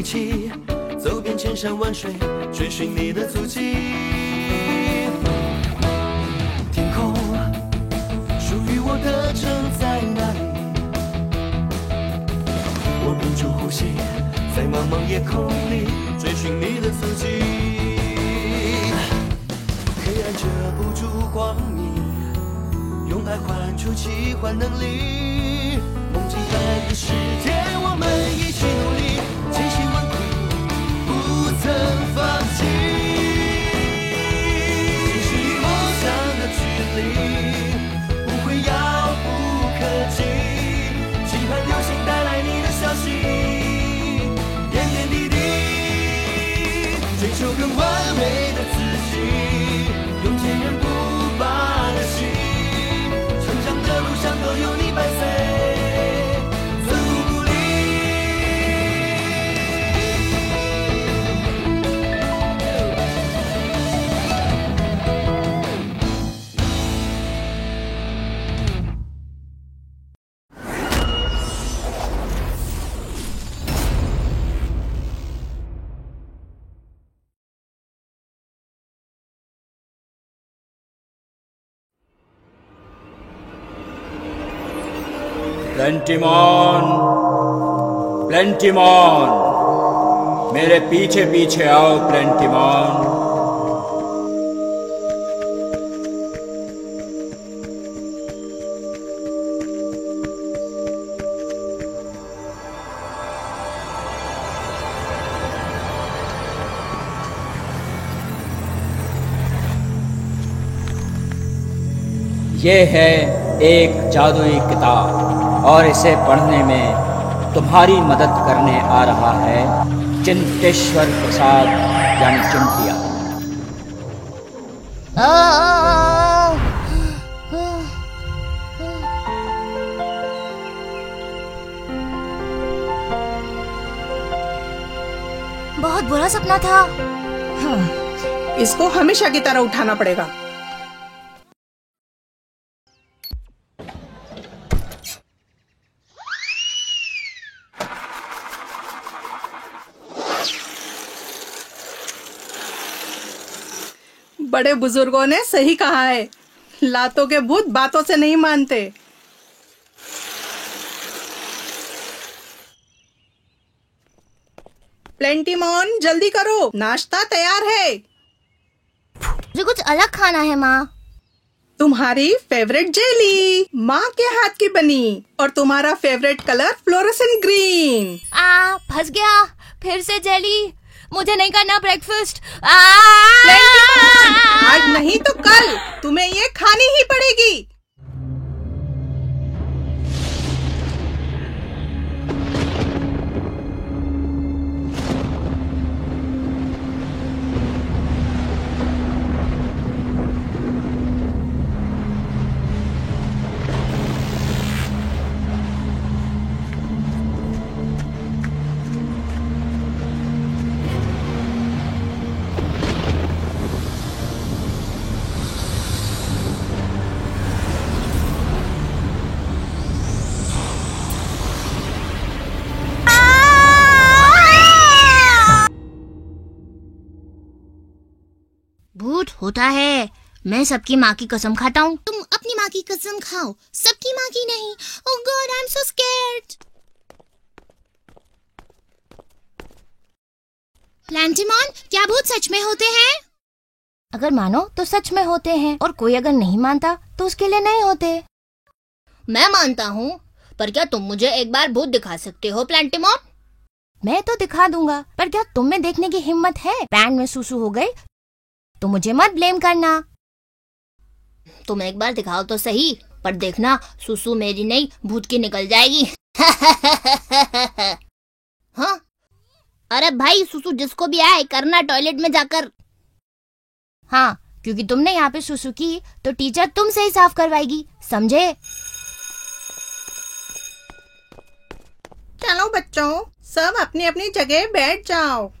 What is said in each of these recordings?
起，走遍千山万水，追寻你的足迹。天空，属于我的城在哪里？我屏住呼吸，在茫茫夜空里追寻你的足迹。黑暗遮不住光明，用爱换出奇幻能力。梦境般的世界，我们一起努力，千辛万苦不曾放弃。即使离梦想的距离不会遥不可及，期盼流星带来你的消息，点点滴滴，追求更完美的自己，用坚韧不拔的心，成长的路上都有你伴随。प्लेंटिमॉन, प्लेंटिमॉन, मेरे पीछे पीछे आओ प्लेंटिमॉन। ये है एक जादुई किताब और इसे पढ़ने में तुम्हारी मदद करने आ रहा है चिंतेश्वर प्रसाद यानी चिंटिया। बहुत बुरा सपना था। हाँ, इसको हमेशा की तरह उठाना पड़ेगा। बड़े बुजुर्गों ने सही कहा है, लातों के भूत बातों से नहीं मानते। प्लेंटिमॉन, जल्दी करो, नाश्ता तैयार है। मुझे कुछ अलग खाना है माँ। तुम्हारी फेवरेट जेली, माँ के हाथ की बनी, और तुम्हारा फेवरेट कलर फ्लोरोसेंट ग्रीन। फंस गया, फिर से जेली। मुझे नहीं करना ब्रेकफास्ट। आज नहीं तो कल तुम्हें ये खानी ही पड़ेगी। भूत होता है। मैं सबकी माँ की कसम खाता हूँ। तुम अपनी माँ की कसम खाओ, सबकी माँ की नहीं। Oh god, I am so scared. प्लेंटिमॉन, क्या भूत सच में होते हैं? अगर मानो तो सच में होते हैं, और कोई अगर नहीं मानता तो उसके लिए नहीं होते। मैं मानता हूँ, पर क्या तुम मुझे एक बार भूत दिखा सकते हो प्लेंटिमॉन? मैं तो दिखा दूंगा, पर क्या तुम में देखने की हिम्मत है? पैंट में सुसु हो गई तो मुझे मत ब्लेम करना। तुम एक बार दिखाओ तो सही, पर देखना सुसु मेरी नहीं भूत की निकल जाएगी। हाँ, अरे भाई, सुसु जिसको भी आए करना टॉयलेट में जाकर। हाँ, क्योंकि तुमने यहाँ पे सुसु की तो टीचर तुमसे ही साफ करवाएगी, समझे? चलो बच्चों, सब अपनी अपनी जगह बैठ जाओ।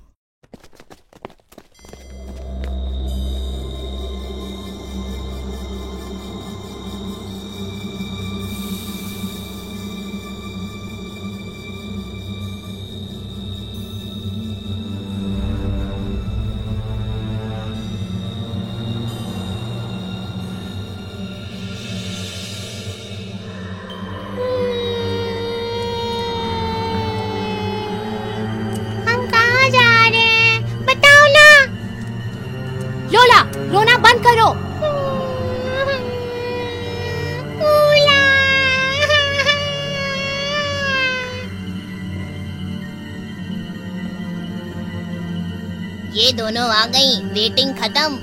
करो। ये दोनों आ गई, वेटिंग खत्म।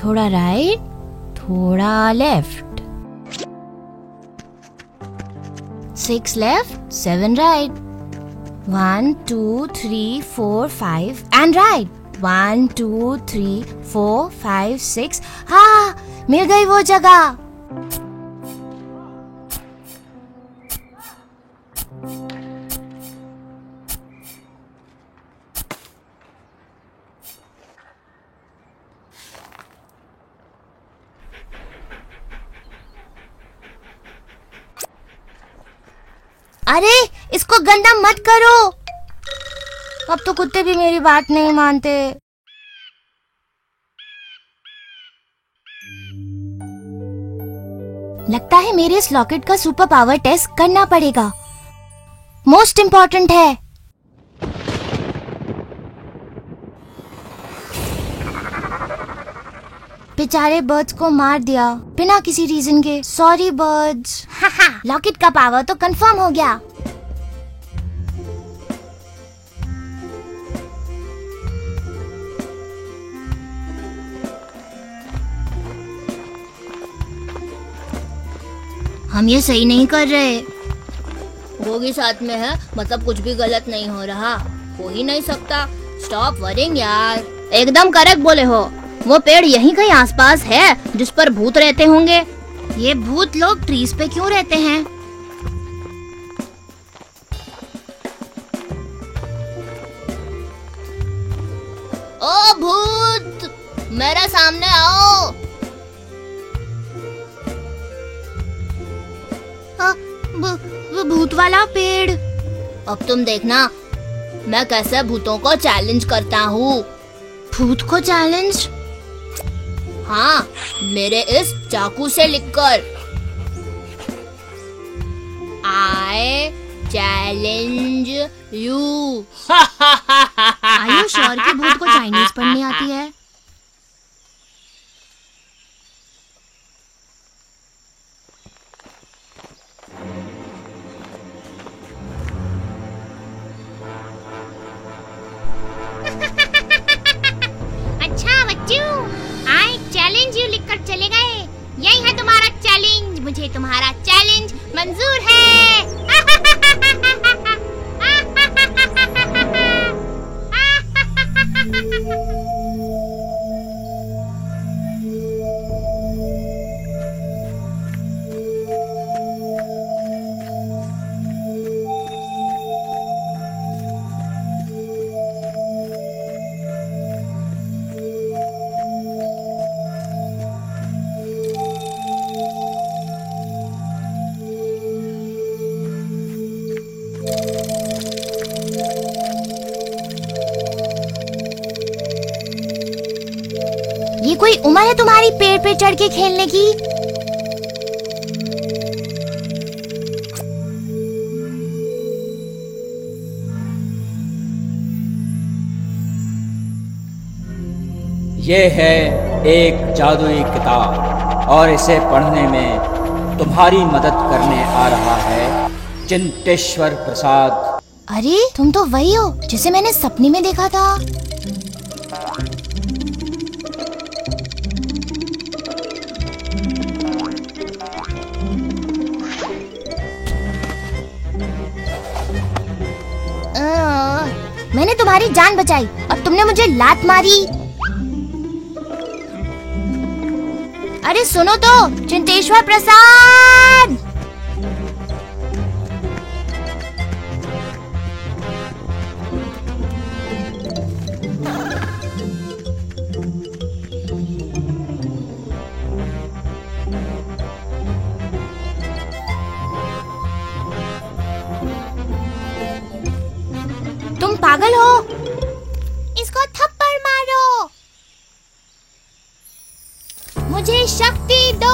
थोड़ा राइट, थोड़ा left. 6 left, 7 right. 1 2 3 4 5 and right. 1 2 3 4 5 6। हाँ, मिल गई वो जगह। अरे, इसको गंदा मत करो। अब तो कुत्ते भी मेरी बात नहीं मानते। लगता है मेरे इस लॉकेट का सुपर पावर टेस्ट करना पड़ेगा। मोस्ट इम्पोर्टेंट है। बेचारे बर्ड्स को मार दिया बिना किसी रीजन के। Sorry birds. लॉकेट का पावर तो कंफर्म हो गया। हम ये सही नहीं कर रहे। गोगी साथ में है, मतलब कुछ भी गलत नहीं हो रहा। हो ही नहीं सकता। स्टॉप वरिंग यार। एकदम करेक्ट बोले हो। वो पेड़ यहीं कहीं आसपास है जिस पर भूत रहते होंगे। ये भूत लोग ट्रीज पे क्यों रहते हैं? ओ भूत, मेरे सामने आओ। वो भूत वाला पेड़। अब तुम देखना मैं कैसे भूतों को चैलेंज करता हूँ। भूत को चैलेंज? हाँ, मेरे इस चाकू से लिखकर। I challenge you। Are you sure कि भूत को चाइनीज पढ़नी आती है? अच्छा बच्चों, I challenge you लिखकर चले गए। यही है तुम्हारा चैलेंज। मुझे तुम्हारा चैलेंज मंजूर है। ये कोई उम्र है तुम्हारी पेड़ पे चढ़ के खेलने की? ये है एक जादुई किताब और इसे पढ़ने में तुम्हारी मदद करने आ रहा है चिंतेश्वर प्रसाद। अरे तुम तो वही हो जिसे मैंने सपने में देखा था। तुम्हारी जान बचाई और तुमने मुझे लात मारी। अरे सुनो तो, चिंतेश्वर प्रसाद। तुम पागल हो? इसको थप्पड़ मारो। मुझे शक्ति दो।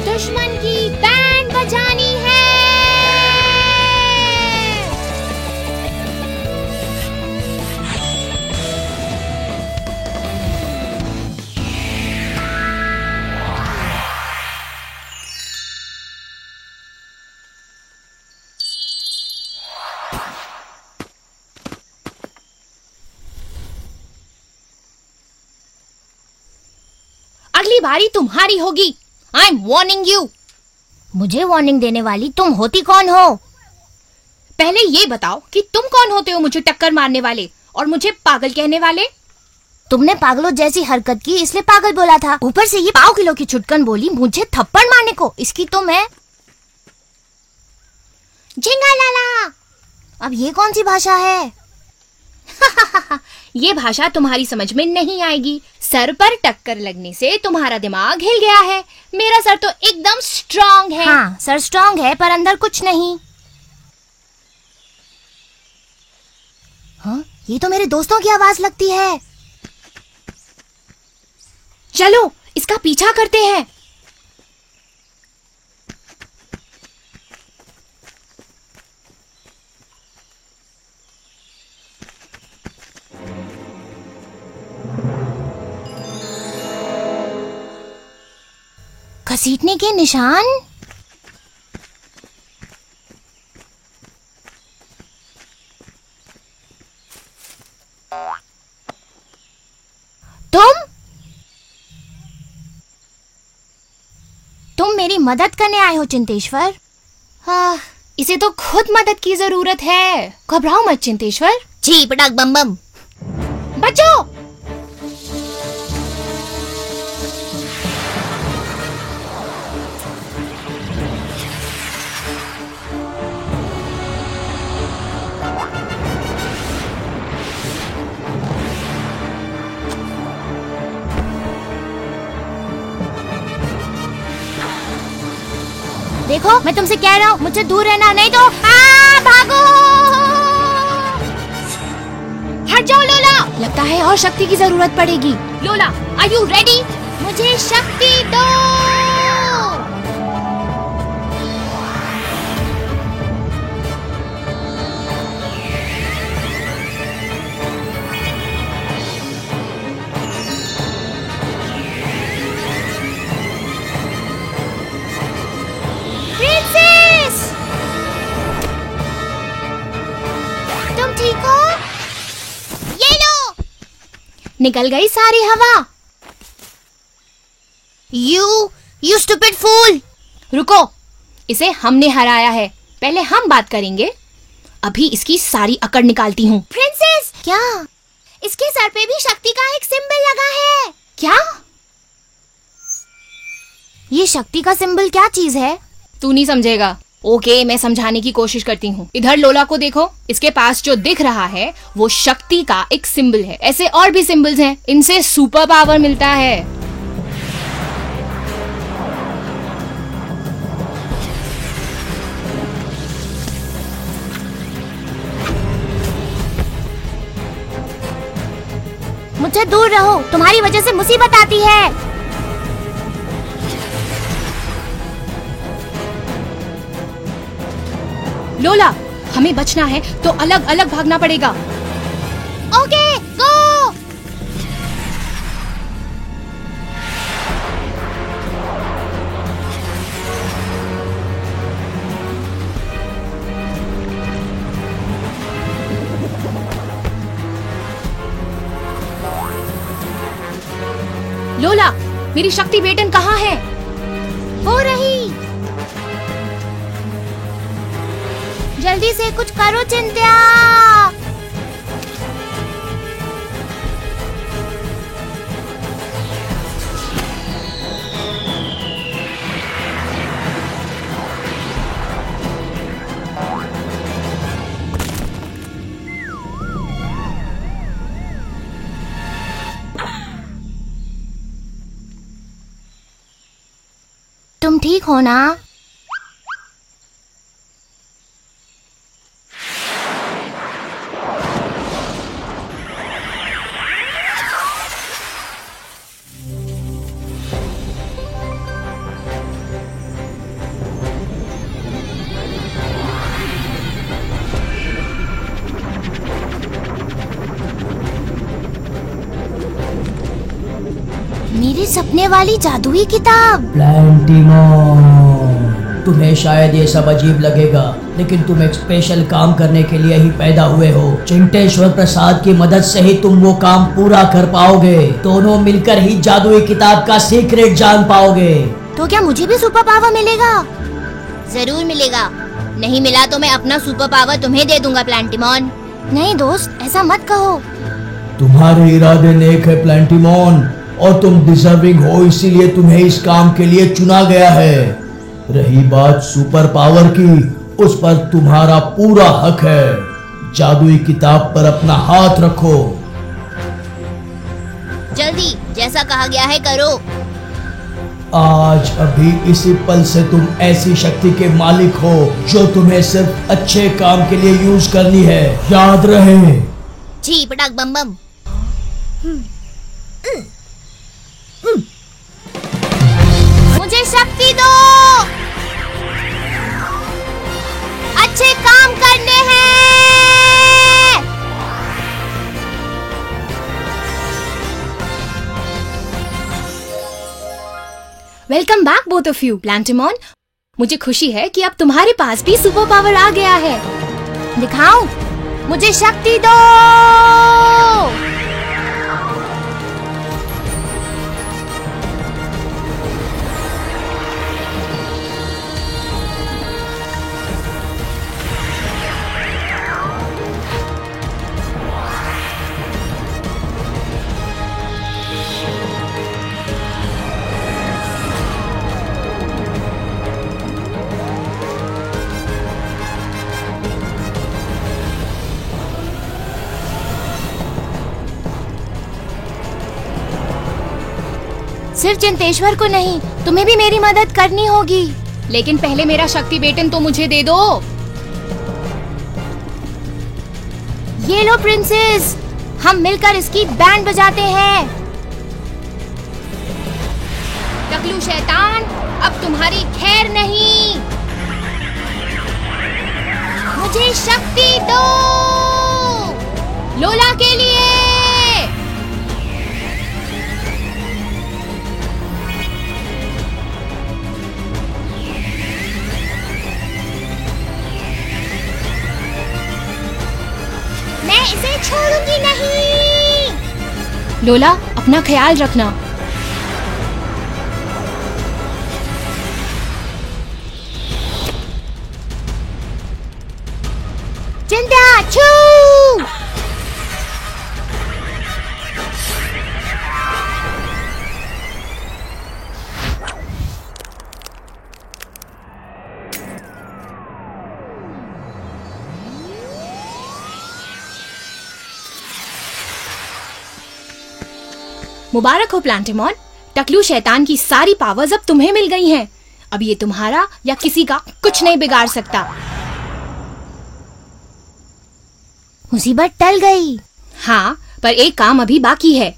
दुश्मन की बैंड बजानी है। अगली बारी तुम्हारी होगी। I am warning you. मुझे वार्निंग देने वाली तुम होती कौन हो? पहले ये बताओ कि तुम कौन होते हो मुझे टक्कर मारने वाले और मुझे पागल कहने वाले? तुमने पागलों जैसी हरकत की इसलिए पागल बोला था। ऊपर से ये 5 किलो की छुटकन बोली मुझे थप्पड़ मारने को। इसकी तो मैं झिंगा लाला। अब ये कौन सी भाषा है? ये भाषा तुम्हारी समझ में नहीं आएगी। सर पर टक्कर लगने से तुम्हारा दिमाग हिल गया है। मेरा सर तो एकदम स्ट्रॉन्ग है। हाँ, सर स्ट्रॉन्ग है पर अंदर कुछ नहीं। हाँ, ये तो मेरे दोस्तों की आवाज लगती है। चलो इसका पीछा करते हैं। घसीटने के निशान। तुम मेरी मदद करने आए हो चिंतेश्वर। हाँ, इसे तो खुद मदद की जरूरत है। घबराओ मत चिंतेश्वर। जी पटाक बम बम। बचो। देखो मैं तुमसे कह रहा हूँ मुझसे दूर रहना, नहीं तो भागो। हट जाओ लोला। लगता है और शक्ति की जरूरत पड़ेगी। लोला आर यू रेडी? मुझे शक्ति दो। तुम ठीक हो? ये लो। निकल गई सारी हवा। You stupid fool! रुको, इसे हमने हराया है। पहले हम बात करेंगे। अभी इसकी सारी अकड़ निकालती हूँ। प्रिंसेस! क्या? इसके सर पे भी शक्ति का एक सिंबल लगा है। क्या? ये शक्ति का सिंबल क्या चीज है? तू नहीं समझेगा। ओके, मैं समझाने की कोशिश करती हूँ। इधर लोला को देखो, इसके पास जो दिख रहा है वो शक्ति का एक सिंबल है। ऐसे और भी सिंबल्स हैं, इनसे सुपर पावर मिलता है। मुझसे दूर रहो, तुम्हारी वजह से मुसीबत आती है। लोला, हमें बचना है तो अलग अलग भागना पड़ेगा। ओके, गो। लोला, मेरी शक्ति बेटन कहाँ है? हो रही। जल्दी से कुछ करो चिंत्या। तुम ठीक हो ना? मेरे सपने वाली जादुई किताब। प्लैंटिमॉन, तुम्हें शायद ये सब अजीब लगेगा, लेकिन तुम एक स्पेशल काम करने के लिए ही पैदा हुए हो। चिंटेश्वर प्रसाद की मदद से ही तुम वो काम पूरा कर पाओगे। दोनों मिलकर ही जादुई किताब का सीक्रेट जान पाओगे। तो क्या मुझे भी सुपर पावर मिलेगा? जरूर मिलेगा। नहीं मिला तो मैं अपना सुपर पावर तुम्हें दे दूंगा प्लैंटिमॉन। नहीं दोस्त, ऐसा मत कहो। तुम्हारे इरादे नेक है प्लैंटिमॉन, और तुम डिजर्विंग हो, इसीलिए तुम्हें इस काम के लिए चुना गया है। रही बात सुपर पावर की, उस पर तुम्हारा पूरा हक है। जादुई किताब पर अपना हाथ रखो। जल्दी, जैसा कहा गया है करो। आज अभी इसी पल से तुम ऐसी शक्ति के मालिक हो जो तुम्हें सिर्फ अच्छे काम के लिए यूज करनी है, याद रहे। जी पटाक बम बम। मुझे शक्ति दो, अच्छे काम करने हैं। Welcome back both of you. प्लैंटिमॉन, मुझे खुशी है कि अब तुम्हारे पास भी सुपर पावर आ गया है। दिखाऊं? मुझे शक्ति दो। सिर्फ चिंतेश्वर को नहीं, तुम्हें भी मेरी मदद करनी होगी। लेकिन पहले मेरा शक्ति बेटन तो मुझे दे दो। ये लो प्रिंसेस, हम मिलकर इसकी बैंड बजाते हैं। टकलू शैतान, अब तुम्हारी खैर नहीं। मुझे शक्ति दो, लोला के लिए। मैं इसे छोड़ूंगी नहीं। लोला, अपना ख्याल रखना। चिंता छू। मुबारक हो प्लैंटिमॉन, टकलू शैतान की सारी पावर्स अब तुम्हें मिल गई हैं। अब ये तुम्हारा या किसी का कुछ नहीं बिगाड़ सकता। मुसीबत टल गई। हाँ, पर एक काम अभी बाकी है।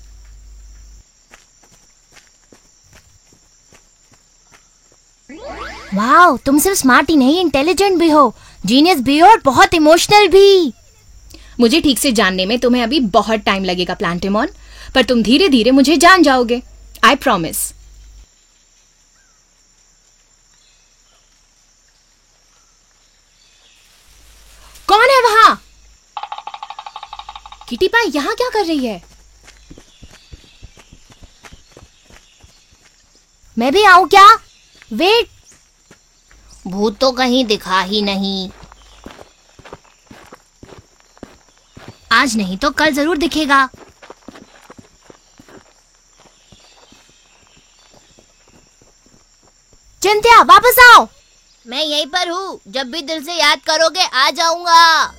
वाओ, तुम सिर्फ स्मार्ट ही नहीं, इंटेलिजेंट भी हो, जीनियस भी हो और बहुत इमोशनल भी। मुझे ठीक से जानने में तुम्हें अभी बहुत टाइम लगेगा प्लैंटिमॉन, पर तुम धीरे धीरे मुझे जान जाओगे। I promise. कौन है वहां? किटी पाई यहाँ क्या कर रही है? मैं भी आऊं क्या? वेट, भूत तो कहीं दिखा ही नहीं। आज नहीं तो कल जरूर दिखेगा। चिंत्या वापस आओ। मैं यहीं पर हूँ, जब भी दिल से याद करोगे आ जाऊंगा।